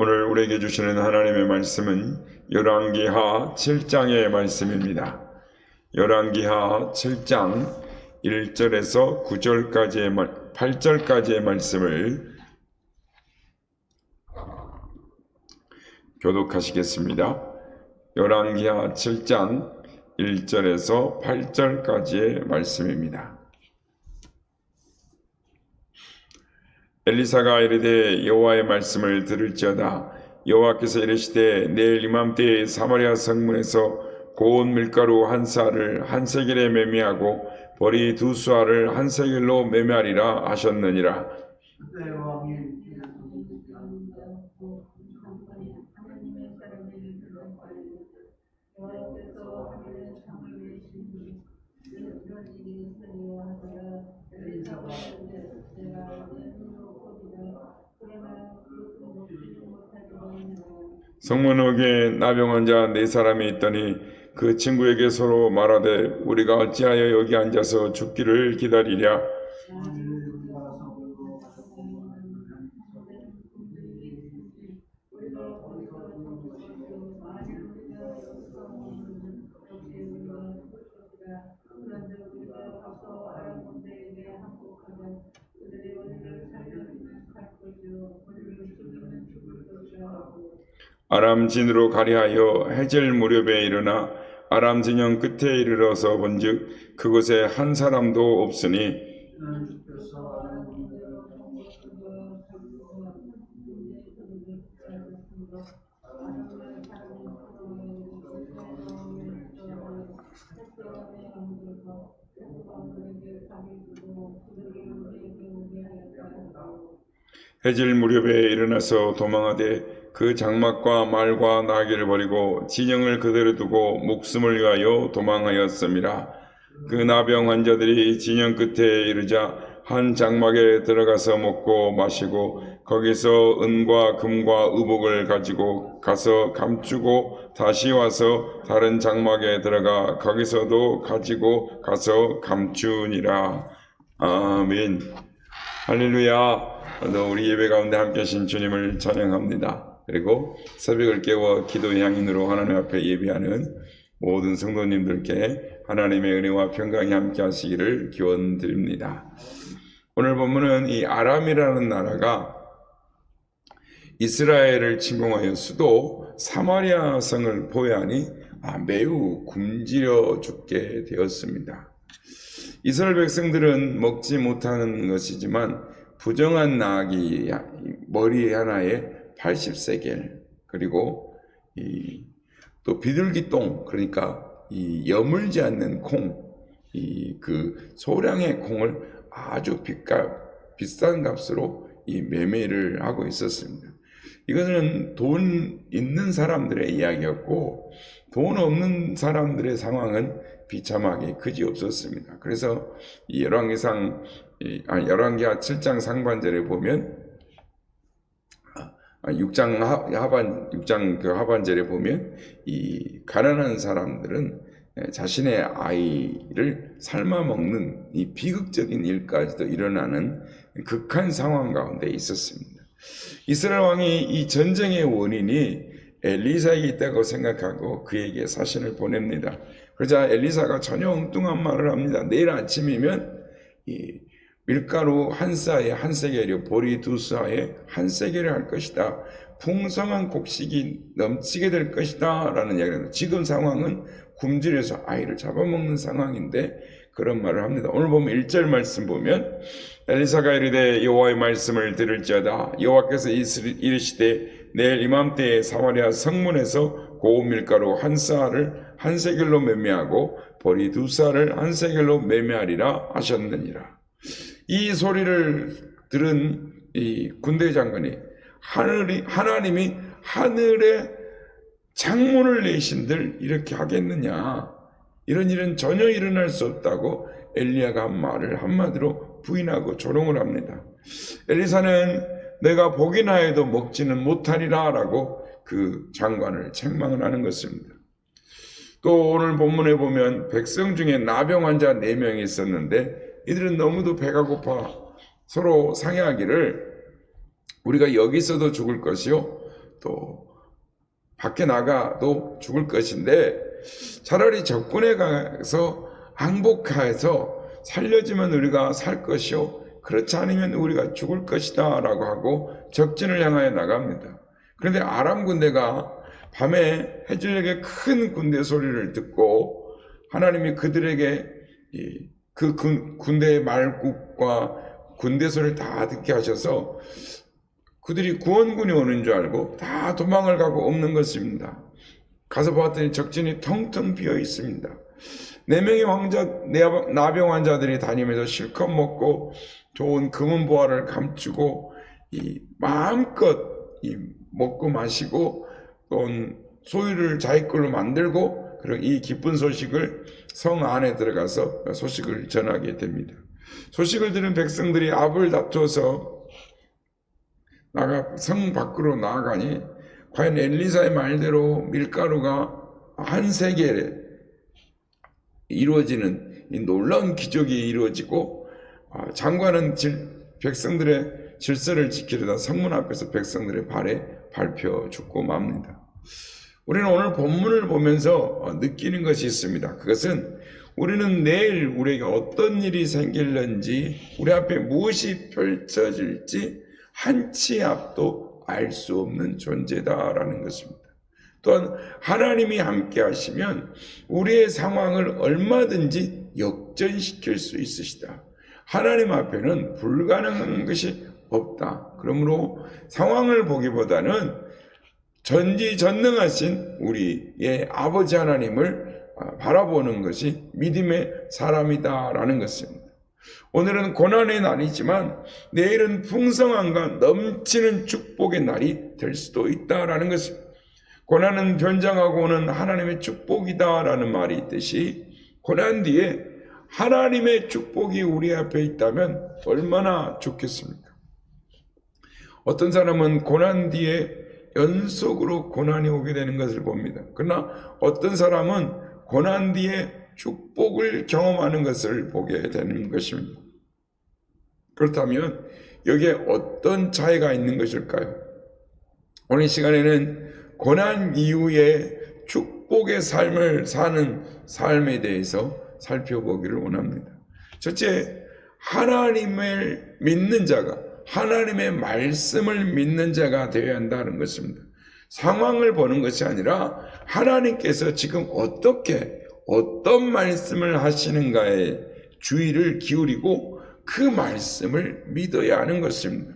오늘 우리에게 주시는 하나님의 말씀은 열왕기하 7장의 말씀입니다. 열왕기하 7장 1절에서 8절까지의 말씀을 교독하시겠습니다. 열왕기하 7장 1절에서 8절까지의 말씀입니다. 엘리사가 이르되 여호와의 말씀을 들을지어다. 여호와께서 이르시되 내일 이맘때에 사마리아 성문에서 고운 밀가루 한 쌀을 한 세겔에 매매하고 보리 두 수알을 한 세겔로 매매하리라 하셨느니라. 성문옥에 나병 환자 4사람이 있더니 그 친구에게 서로 말하되 우리가 어찌하여 여기 앉아서 죽기를 기다리랴. 아람 진으로 가리하여 해질 무렵에 일어나 아람 진영 끝에 이르러서 본즉 그곳에 한 사람도 없으니 해질 무렵에 일어나서 도망하되 그 장막과 말과 나귀를 버리고 진영을 그대로 두고 목숨을 위하여 도망하였습니다. 그 나병 환자들이 진영 끝에 이르자 한 장막에 들어가서 먹고 마시고 거기서 은과 금과 의복을 가지고 가서 감추고 다시 와서 다른 장막에 들어가 거기서도 가지고 가서 감추니라. 아멘. 할렐루야. 우리 예배 가운데 함께 하신 주님을 찬양합니다. 그리고 새벽을 깨워 기도의 향인으로 하나님 앞에 예배하는 모든 성도님들께 하나님의 은혜와 평강이 함께 하시기를 기원드립니다. 오늘 본문은 이 아람이라는 나라가 이스라엘을 침공하여 수도 사마리아 성을 포위하니 매우 굶주려 죽게 되었습니다. 이스라엘 백성들은 먹지 못하는 것이지만 부정한 나귀 머리 하나에 80세겔 그리고 또 비둘기똥 그러니까 이 여물지 않는 콩 그 소량의 콩을 아주 비싼 값으로 이 매매를 하고 있었습니다. 이것은 돈 있는 사람들의 이야기였고 돈 없는 사람들의 상황은 비참하게 그지없었습니다. 그래서 이 열왕기하 7장 상반절에 보면 6장 하반절에 보면 이 가난한 사람들은 자신의 아이를 삶아 먹는 이 비극적인 일까지도 일어나는 극한 상황 가운데 있었습니다. 이스라엘 왕이 이 전쟁의 원인이 엘리사에게 있다고 생각하고 그에게 사신을 보냅니다. 그러자 엘리사가 전혀 엉뚱한 말을 합니다. 내일 아침이면 이 밀가루 한 쌀에 한 세겔이요 보리 두 쌀에 한 세겔을 할 것이다. 풍성한 곡식이 넘치게 될 것이다 라는 이야기입니다. 지금 상황은 굶주려서 아이를 잡아먹는 상황인데 그런 말을 합니다. 오늘 보면 1절 말씀 보면 엘리사가 이르되 여호와의 말씀을 들을지어다. 여호와께서 이르시되 내일 이맘때에 사마리아 성문에서 고운 밀가루 한 쌀을 한 세겔로 매매하고 보리 두 쌀을 한 세겔로 매매하리라 하셨느니라. 이 소리를 들은 이 군대 장관이 하나님이 하늘에 창문을 내신들 이렇게 하겠느냐, 이런 일은 전혀 일어날 수 없다고 엘리야가 한 말을 한마디로 부인하고 조롱을 합니다. 엘리사는 내가 복이나 해도 먹지는 못하리라 라고 그 장관을 책망을 하는 것입니다. 또 오늘 본문에 보면 백성 중에 나병 환자 4명이 있었는데 이들은 너무도 배가 고파 서로 상의하기를 우리가 여기 있어도 죽을 것이요 또 밖에 나가도 죽을 것인데 차라리 적군에 가서 항복해서 살려주면 우리가 살 것이요 그렇지 않으면 우리가 죽을 것이다 라고 하고 적진을 향하여 나갑니다. 그런데 아람 군대가 밤에 해질녘에 큰 군대 소리를 듣고 하나님이 그들에게 그 군대의 말국과 군대 소리를 다 듣게 하셔서 그들이 구원군이 오는 줄 알고 다 도망을 가고 없는 것입니다. 가서 보았더니 적진이 텅텅 비어 있습니다. 4명의 나병 환자들이 다니면서 실컷 먹고 좋은 금은 보화를 감추고 마음껏 먹고 마시고 또 소유를 자기 걸로 만들고 그리고 이 기쁜 소식을 성 안에 들어가서 소식을 전하게 됩니다. 소식을 들은 백성들이 압을 다투어서 성 밖으로 나아가니 과연 엘리사의 말대로 밀가루가 한 세겔에 이루어지는 이 놀라운 기적이 이루어지고 장관은 백성들의 질서를 지키려다 성문 앞에서 백성들의 발에 밟혀 죽고 맙니다. 우리는 오늘 본문을 보면서 느끼는 것이 있습니다. 그것은 우리는 내일 우리에게 어떤 일이 생길는지 우리 앞에 무엇이 펼쳐질지 한치 앞도 알 수 없는 존재다라는 것입니다. 또한 하나님이 함께 하시면 우리의 상황을 얼마든지 역전시킬 수 있으시다. 하나님 앞에는 불가능한 것이 없다. 그러므로 상황을 보기보다는 전지전능하신 우리의 아버지 하나님을 바라보는 것이 믿음의 사람이다라는 것입니다. 오늘은 고난의 날이지만 내일은 풍성함과 넘치는 축복의 날이 될 수도 있다라는 것입니다. 고난은 변장하고 오는 하나님의 축복이다라는 말이 있듯이 고난 뒤에 하나님의 축복이 우리 앞에 있다면 얼마나 좋겠습니까? 어떤 사람은 고난 뒤에 연속으로 고난이 오게 되는 것을 봅니다. 그러나 어떤 사람은 고난 뒤에 축복을 경험하는 것을 보게 되는 것입니다. 그렇다면 여기에 어떤 차이가 있는 것일까요? 오늘 시간에는 고난 이후에 축복의 삶을 사는 삶에 대해서 살펴보기를 원합니다. 첫째, 하나님을 믿는 자가 하나님의 말씀을 믿는 자가 되어야 한다는 것입니다. 상황을 보는 것이 아니라 하나님께서 지금 어떤 말씀을 하시는가에 주의를 기울이고 그 말씀을 믿어야 하는 것입니다.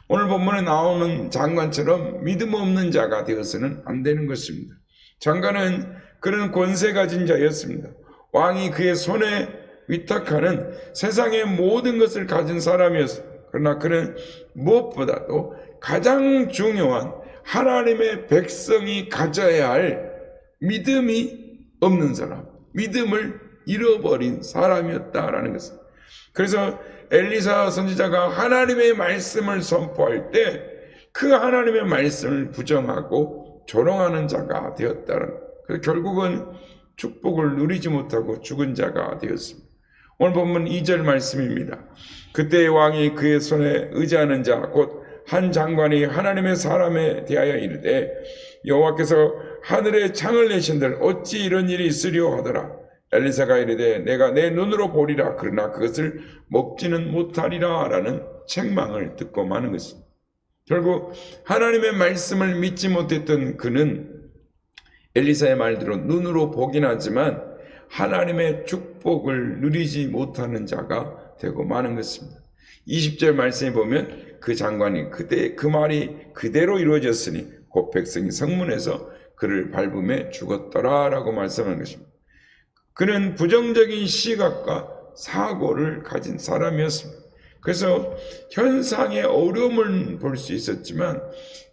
오늘 본문에 나오는 장관처럼 믿음 없는 자가 되어서는 안 되는 것입니다. 장관은 그런 권세 가진 자였습니다. 왕이 그의 손에 위탁하는 세상의 모든 것을 가진 사람이었습니다. 그러나 그는 무엇보다도 가장 중요한 하나님의 백성이 가져야 할 믿음이 없는 사람, 믿음을 잃어버린 사람이었다라는 것입니다. 그래서 엘리사 선지자가 하나님의 말씀을 선포할 때 그 하나님의 말씀을 부정하고 조롱하는 자가 되었다는, 그래서 결국은 축복을 누리지 못하고 죽은 자가 되었습니다. 오늘 본문 2절 말씀입니다. 그때 왕이 그의 손에 의지하는 자 곧 한 장관이 하나님의 사람에 대하여 이르되 여호와께서 하늘에 창을 내신들 어찌 이런 일이 있으리요 하더라. 엘리사가 이르되 내가 내 눈으로 보리라 그러나 그것을 먹지는 못하리라 라는 책망을 듣고 마는 것입니다. 결국 하나님의 말씀을 믿지 못했던 그는 엘리사의 말대로 눈으로 보긴 하지만 하나님의 축복을 누리지 못하는 자가 되고 마는 것입니다. 20절 말씀에 보면 그 장관이 그때 그 말이 그대로 이루어졌으니 곧 백성이 성문에서 그를 밟음에 죽었더라 라고 말씀하는 것입니다. 그는 부정적인 시각과 사고를 가진 사람이었습니다. 그래서 현상의 어려움을 볼 수 있었지만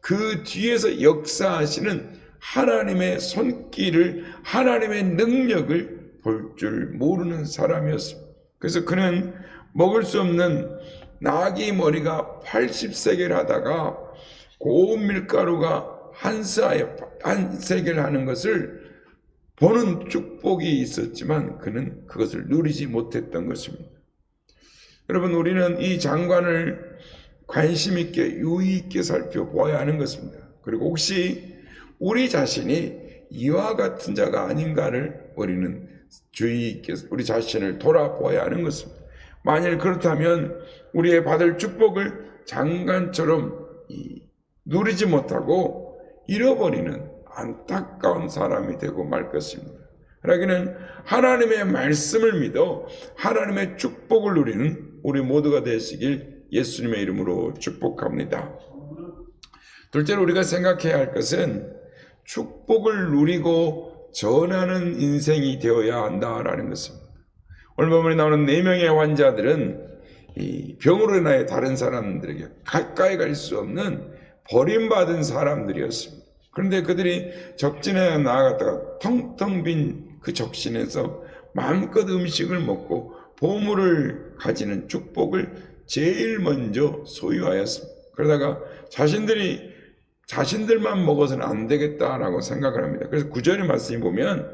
그 뒤에서 역사하시는 하나님의 손길을, 하나님의 능력을 볼 줄 모르는 사람이었습니다. 그래서 그는 먹을 수 없는 나귀 머리가 80세겔 하다가 고운 밀가루가 한 세겔 하는 것을 보는 축복이 있었지만 그는 그것을 누리지 못했던 것입니다. 여러분, 우리는 이 장관을 관심 있게 유의 있게 살펴보아야 하는 것입니다. 그리고 혹시 우리 자신이 이와 같은 자가 아닌가를 우리는 주의 있게 우리 자신을 돌아보아야 하는 것입니다. 만일 그렇다면 우리의 받을 축복을 장관처럼 누리지 못하고 잃어버리는 안타까운 사람이 되고 말 것입니다. 그러기는 하나님의 말씀을 믿어 하나님의 축복을 누리는 우리 모두가 되시길 예수님의 이름으로 축복합니다. 둘째로 우리가 생각해야 할 것은 축복을 누리고 전하는 인생이 되어야 한다라는 것입니다. 오늘 본문에 나오는 4명의 환자들은 이 병으로 인하여 다른 사람들에게 가까이 갈 수 없는 버림받은 사람들이었습니다. 그런데 그들이 적진에 나아갔다가 텅텅 빈 그 적신에서 마음껏 음식을 먹고 보물을 가지는 축복을 제일 먼저 소유하였습니다. 그러다가 자신들만 먹어서는 안 되겠다라고 생각을 합니다. 그래서 9절의 말씀이 보면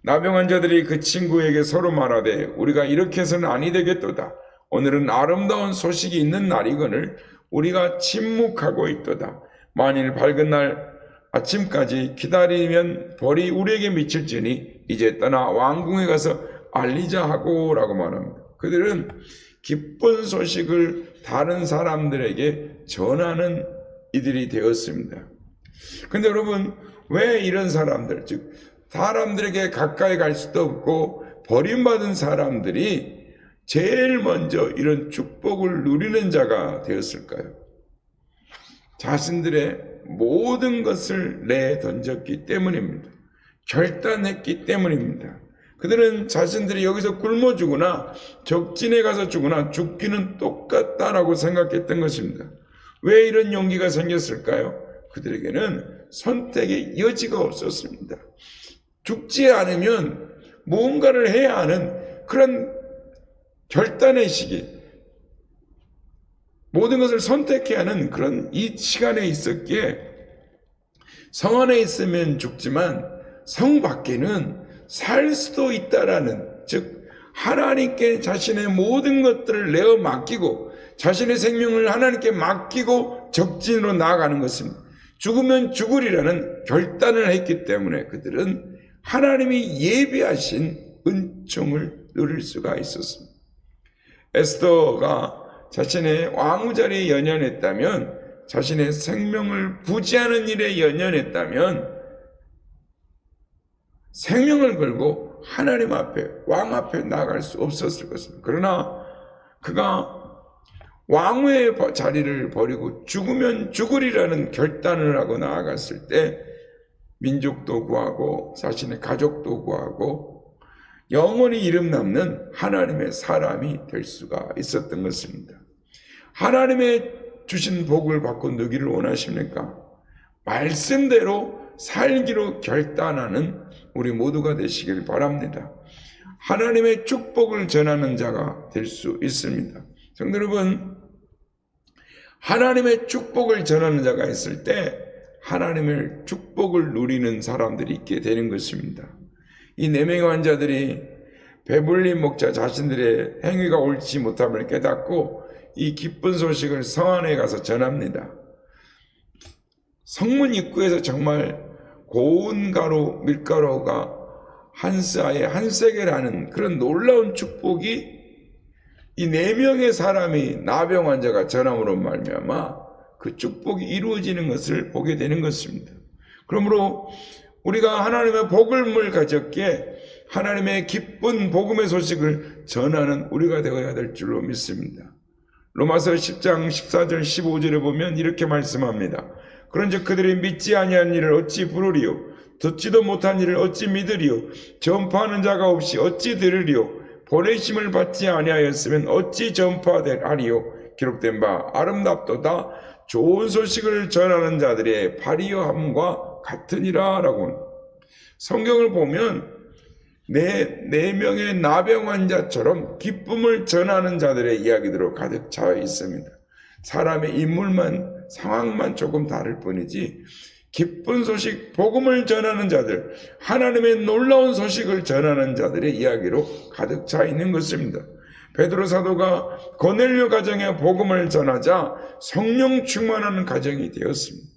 나병 환자들이 그 친구에게 서로 말하되 우리가 이렇게 해서는 아니 되겠도다. 오늘은 아름다운 소식이 있는 날이거늘 우리가 침묵하고 있도다. 만일 밝은 날 아침까지 기다리면 벌이 우리에게 미칠지니 이제 떠나 왕궁에 가서 알리자 하고 라고 말합니다. 그들은 기쁜 소식을 다른 사람들에게 전하는 이들이 되었습니다. 근데 여러분, 왜 이런 사람들, 즉 사람들에게 가까이 갈 수도 없고 버림받은 사람들이 제일 먼저 이런 축복을 누리는 자가 되었을까요? 자신들의 모든 것을 내던졌기 때문입니다. 결단했기 때문입니다. 그들은 자신들이 여기서 굶어 죽거나 적진에 가서 죽거나 죽기는 똑같다라고 생각했던 것입니다. 왜 이런 용기가 생겼을까요? 그들에게는 선택의 여지가 없었습니다. 죽지 않으면 무언가를 해야 하는 그런 결단의 시기, 모든 것을 선택해야 하는 그런 이 시간에 있었기에 성 안에 있으면 죽지만 성 밖에는 살 수도 있다라는, 즉 하나님께 자신의 모든 것들을 내어 맡기고 자신의 생명을 하나님께 맡기고 적진으로 나아가는 것입니다. 죽으면 죽으리라는 결단을 했기 때문에 그들은 하나님이 예비하신 은총을 누릴 수가 있었습니다. 에스더가 자신의 왕후 자리에 연연했다면, 자신의 생명을 부지하는 일에 연연했다면 생명을 걸고 하나님 앞에, 왕 앞에 나아갈 수 없었을 것입니다. 그러나 그가 왕후의 자리를 버리고 죽으면 죽으리라는 결단을 하고 나아갔을 때 민족도 구하고 자신의 가족도 구하고 영원히 이름 남는 하나님의 사람이 될 수가 있었던 것입니다. 하나님의 주신 복을 받고 누기를 원하십니까? 말씀대로 살기로 결단하는 우리 모두가 되시길 바랍니다. 하나님의 축복을 전하는 자가 될 수 있습니다. 성도 여러분, 하나님의 축복을 전하는 자가 있을 때 하나님의 축복을 누리는 사람들이 있게 되는 것입니다. 이 4명의 환자들이 배불리 먹자 자신들의 행위가 옳지 못함을 깨닫고 이 기쁜 소식을 성 안에 가서 전합니다. 성문 입구에서 정말 고운 가루, 밀가루가 한 스아에 한 세겔하는 그런 놀라운 축복이 이 4명의 사람이 나병 환자가 전함으로 말미암아 그 축복이 이루어지는 것을 보게 되는 것입니다. 그러므로 우리가 하나님의 복음을 가졌기에 하나님의 기쁜 복음의 소식을 전하는 우리가 되어야 될 줄로 믿습니다. 로마서 10장 14절 15절에 보면 이렇게 말씀합니다. 그런즉 그들이 믿지 아니한 일을 어찌 부르리요? 듣지도 못한 일을 어찌 믿으리요? 전파하는 자가 없이 어찌 들으리요? 보내심을 받지 아니하였으면 어찌 전파하리요? 기록된 바 아름답도다 좋은 소식을 전하는 자들의 발휘함과 같으니라 라고. 성경을 보면 네 명의 나병 환자처럼 기쁨을 전하는 자들의 이야기들로 가득 차 있습니다. 사람의 인물만, 상황만 조금 다를 뿐이지 기쁜 소식, 복음을 전하는 자들, 하나님의 놀라운 소식을 전하는 자들의 이야기로 가득 차 있는 것입니다. 베드로 사도가 고넬료 가정에 복음을 전하자 성령 충만하는 가정이 되었습니다.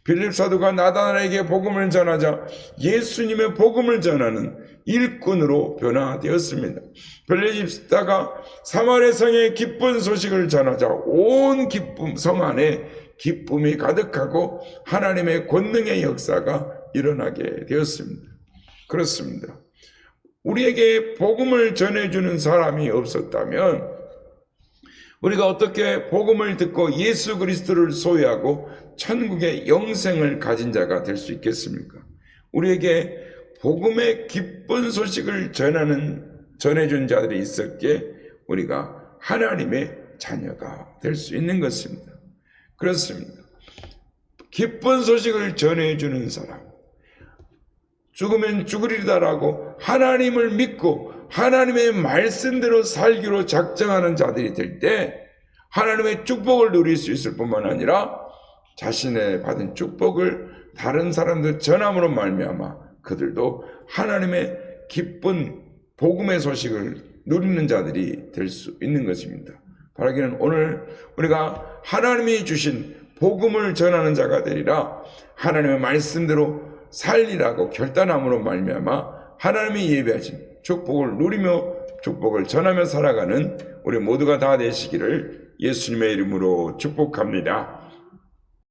빌립 사도가 나다나엘에게 복음을 전하자 예수님의 복음을 전하는 일꾼으로 변화되었습니다. 빌립다가 사마리아 성에 기쁜 소식을 전하자 온 기쁨 성 안에 기쁨이 가득하고 하나님의 권능의 역사가 일어나게 되었습니다. 그렇습니다. 우리에게 복음을 전해주는 사람이 없었다면 우리가 어떻게 복음을 듣고 예수 그리스도를 소유하고 천국의 영생을 가진 자가 될 수 있겠습니까? 우리에게 복음의 기쁜 소식을 전해준 자들이 있었기에 우리가 하나님의 자녀가 될 수 있는 것입니다. 그렇습니다. 기쁜 소식을 전해주는 사람, 죽으면 죽으리다라고 하나님을 믿고 하나님의 말씀대로 살기로 작정하는 자들이 될 때 하나님의 축복을 누릴 수 있을 뿐만 아니라 자신의 받은 축복을 다른 사람들 전함으로 말미암아 그들도 하나님의 기쁜 복음의 소식을 누리는 자들이 될 수 있는 것입니다. 바라기는 오늘 우리가 하나님이 주신 복음을 전하는 자가 되리라 하나님의 말씀대로 살리라고 결단함으로 말미암아 하나님이 예비하신 축복을 누리며 축복을 전하며 살아가는 우리 모두가 다 되시기를 예수님의 이름으로 축복합니다.